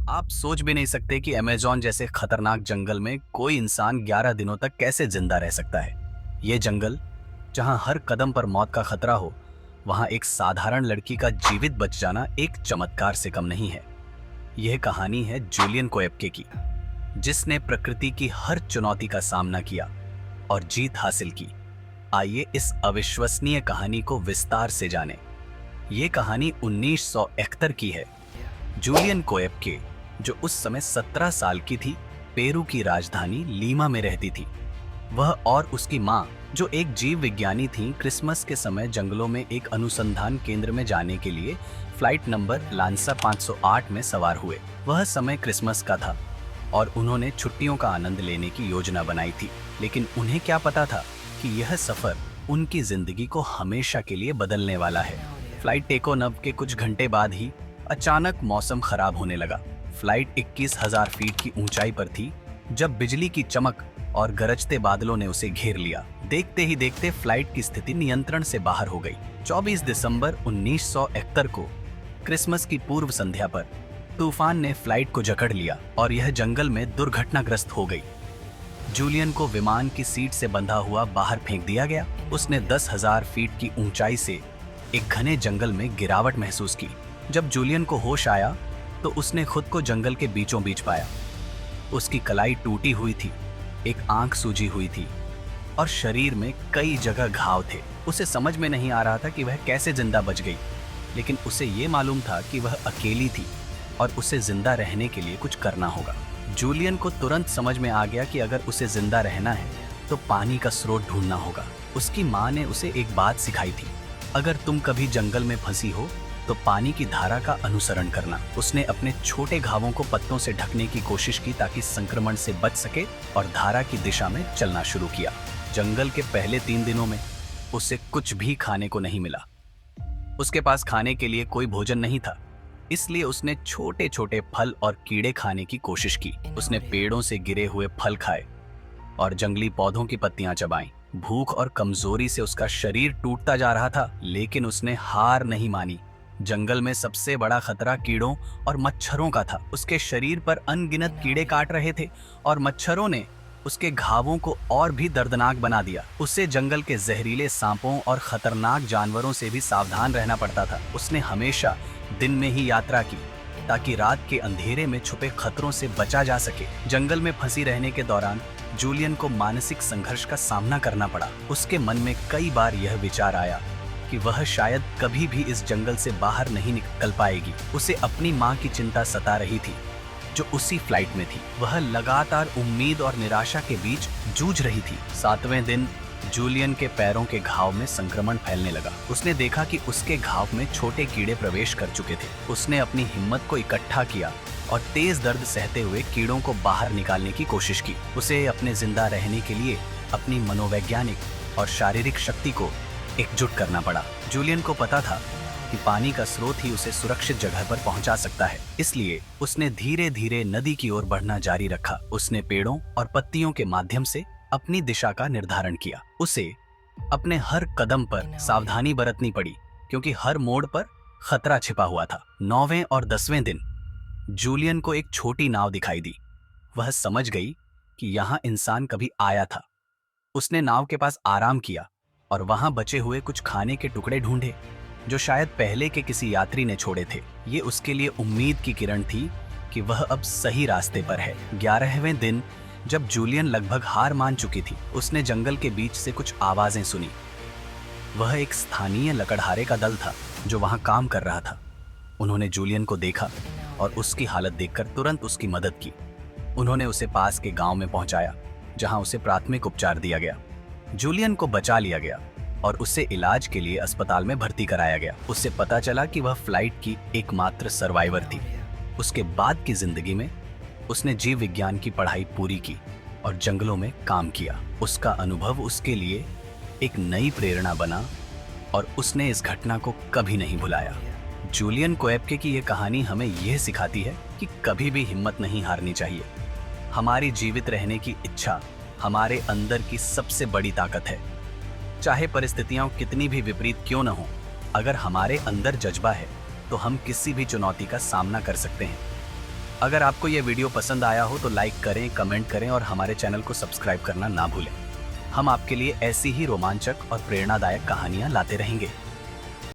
आप सोच भी नहीं सकते कि अमेज़न जैसे खतरनाक जंगल में कोई इंसान 11 दिनों तक कैसे जिंदा रह सकता है। ये जंगल, जहां हर कदम पर मौत का खतरा हो, वहां एक साधारण लड़की का जीवित बच जाना एक चमत्कार से कम नहीं है। यह कहानी है जूलियन कोएप्के की, जिसने प्रकृति की हर चुनौती का सामना किया और जीत हासिल की। आइए इस अविश्वसनीय कहानी को विस्तार से जानें। ये कहानी 1971 की है। जूलियन कोएप्के, जो उस समय 17 साल की थी, पेरू की राजधानी लीमा में रहती थी। वह और उसकी माँ, जो एक जीव विज्ञानी थीं, क्रिसमस के समय जंगलों में एक अनुसंधान केंद्र में जाने के लिए फ्लाइट नंबर लांसा 508 में सवार हुए। वह समय क्रिसमस का था और उन्होंने छुट्टियों का आनंद लेने की योजना बनाई थी। लेकिन उन्हें क्या पता था कि यह सफर उनकी जिंदगी को हमेशा के लिए बदलने वाला है। फ्लाइट टेक ऑफ के कुछ घंटे बाद ही अचानक मौसम खराब होने लगा। फ्लाइट 21,000 फीट की ऊंचाई पर थी जब बिजली की चमक और गरजते बादलों ने उसे घेर लिया। देखते ही देखते फ्लाइट की स्थिति नियंत्रण से बाहर हो गई। 24 दिसंबर 1971 को क्रिसमस की पूर्व संध्या पर तूफान ने फ्लाइट को जकड़ लिया और यह जंगल में दुर्घटनाग्रस्त हो गई। जूलियन को विमान की सीट से बंधा हुआ बाहर फेंक दिया गया। उसने 10,000 फीट की ऊंचाई से एक घने जंगल में गिरावट महसूस की। जब जूलियन को होश आया तो उसने खुद को जंगल के बीचों बीच पाया। उसकी कलाई टूटी हुई थी, एक आंख सूजी हुई थी और शरीर में कई जगह घाव थे। उसे समझ में नहीं आ रहा था कि वह कैसे जिंदा बच गई, लेकिन उसे ये मालूम था कि वह अकेली थी और उसे जिंदा रहने के लिए कुछ करना होगा। जूलियन को तुरंत समझ में आ गया कि अगर उसे जिंदा रहना है तो पानी का स्रोत ढूंढना होगा। उसकी माँ ने उसे एक बात सिखाई थी, अगर तुम कभी जंगल में फंसी हो तो पानी की धारा का अनुसरण करना। उसने अपने छोटे घावों को पत्तों से ढकने की कोशिश की ताकि संक्रमण से बच सके और धारा की दिशा में चलना शुरू किया। जंगल के पहले 3 दिनों में उसे कुछ भी खाने को नहीं मिला। उसके पास खाने के लिए कोई भोजन नहीं था, इसलिए उसने छोटे छोटे फल और कीड़े खाने की कोशिश की। उसने पेड़ों से गिरे हुए फल खाए और जंगली पौधों की पत्तियां चबाईं। भूख और कमजोरी से उसका शरीर टूटता जा रहा था, लेकिन उसने हार नहीं मानी। जंगल में सबसे बड़ा खतरा कीड़ों और मच्छरों का था। उसके शरीर पर अनगिनत कीड़े काट रहे थे और मच्छरों ने उसके घावों को और भी दर्दनाक बना दिया। उसे जंगल के जहरीले सांपों और खतरनाक जानवरों से भी सावधान रहना पड़ता था। उसने हमेशा दिन में ही यात्रा की ताकि रात के अंधेरे में छुपे खतरों से बचा जा सके। जंगल में फंसी रहने के दौरान जूलियन को मानसिक संघर्ष का सामना करना पड़ा। उसके मन में कई बार यह विचार आया कि वह शायद कभी भी इस जंगल से बाहर नहीं निकल पाएगी। उसे अपनी माँ की चिंता सता रही थी, जो उसी फ्लाइट में थी। वह लगातार उम्मीद और निराशा के बीच जूझ रही थी। 7वें दिन जूलियन के पैरों के घाव में संक्रमण फैलने लगा। उसने देखा कि उसके घाव में छोटे कीड़े प्रवेश कर चुके थे। उसने अपनी हिम्मत को इकट्ठा किया और तेज दर्द सहते हुए कीड़ों को बाहर निकालने की कोशिश की। उसे अपने जिंदा रहने के लिए अपनी मनोवैज्ञानिक और शारीरिक शक्ति को एकजुट करना पड़ा। जूलियन को पता था कि पानी का स्रोत ही उसे सुरक्षित जगह पर पहुंचा सकता है, इसलिए उसने धीरे धीरे नदी की ओर बढ़ना जारी रखा। उसने पेड़ों और पत्तियों के माध्यम से अपनी दिशा का निर्धारण किया। उसे अपने हर कदम पर सावधानी बरतनी पड़ी, क्योंकि हर मोड़ पर खतरा छिपा हुआ था। 9वें और 10वें दिन जूलियन को एक छोटी नाव दिखाई दी। वह समझ गई कि यहाँ इंसान कभी आया था। उसने नाव के पास आराम किया और वहां बचे हुए कुछ खाने के टुकड़े ढूंढे, जो शायद पहले के किसी यात्री ने छोड़े थे। ये उसके लिए उम्मीद की किरण थी कि वह अब सही रास्ते पर है। 11वें दिन जब जूलियन लगभग हार मान चुकी थी, उसने जंगल के बीच से कुछ आवाजें सुनी। वह एक स्थानीय लकड़हारे का दल था जो वहां काम कर रहा था। उन्होंने जूलियन को देखा और उसकी हालत देखकर तुरंत उसकी मदद की। उन्होंने उसे पास के गांव में पहुंचाया, जहां उसे प्राथमिक उपचार दिया गया। जूलियन को बचा लिया गया और उसे इलाज के लिए अस्पताल में भर्ती कराया गया। उससे पता चला कि वह फ्लाइट की एकमात्र सर्वाइवर थी। उसके बाद की जिंदगी में उसने जीव विज्ञान की पढ़ाई पूरी की और जंगलों में काम किया। उसका अनुभव उसके लिए एक नई प्रेरणा बना और उसने इस घटना को कभी नहीं भुलाया। जूलियन कोएप्के की यह कहानी हमें यह सिखाती है कि कभी भी हिम्मत नहीं हारनी चाहिए। हमारी जीवित रहने की इच्छा हमारे अंदर की सबसे बड़ी ताकत है। चाहे परिस्थितियां कितनी भी विपरीत क्यों न हो, अगर हमारे अंदर जज्बा है तो हम किसी भी चुनौती का सामना कर सकते हैं। अगर आपको ये वीडियो पसंद आया हो तो लाइक करें, कमेंट करें और हमारे चैनल को सब्सक्राइब करना ना भूलें। हम आपके लिए ऐसी ही रोमांचक और प्रेरणादायक कहानियां लाते रहेंगे।